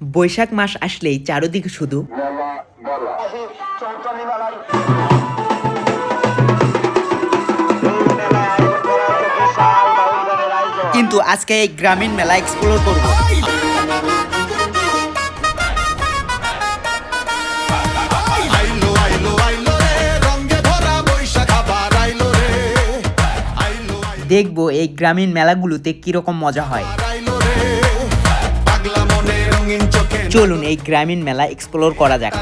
বৈশাখ মাস আসলেই চারদিকে শুধু কিন্তু আজকে এই গ্রামীণ মেলা এক্সপ্লোর করব। দেখবো এই গ্রামীণ মেলাগুলোতে কিরকম মজা হয়। চলুন এই গ্রামীণ মেলা এক্সপ্লোর করা যাক।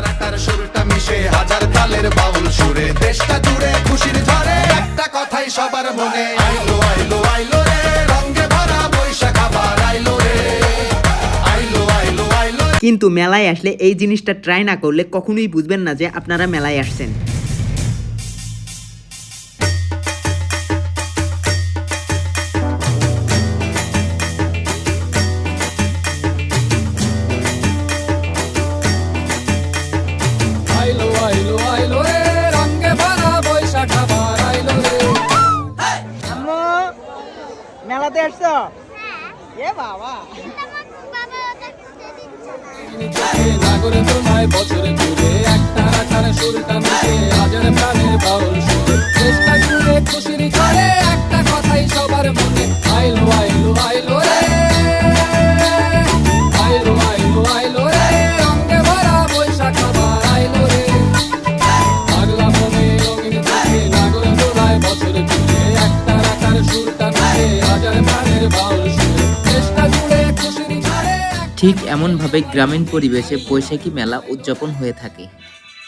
কিন্তু মেলায় আসলে এই জিনিসটা ট্রাই না করলে কখনোই বুঝবেন না যে আপনারা মেলায় আসছেন। মেলাতে আসছো? এ বাবা নাগরে তোমায় বছরে ঘুরে একটা রাখার সুরটা মিশে হাজার প্রাণের বাউল সুরে চেষ্টা জুড়ে খুশির ঝড়ে একটা কথাই সবার মনে আইলো আইলো আইলো রে আইলো আইলো আইলো রে রঙে ভরা বৈশাখ আবার আইলো রে পাগলা মনে রঙিন চোখে নাগরে তোমায় বছরে ঘুরে একটা রাখার সুরটা মিশে হাজার প্রাণের বাউল সুরে চেষ্টা জুড়ে খুশির ঝড়ে। ঠিক এমনভাবে গ্রামীণ পরিবেশে বৈশাখী মেলা উদযাপন হয়ে থাকে।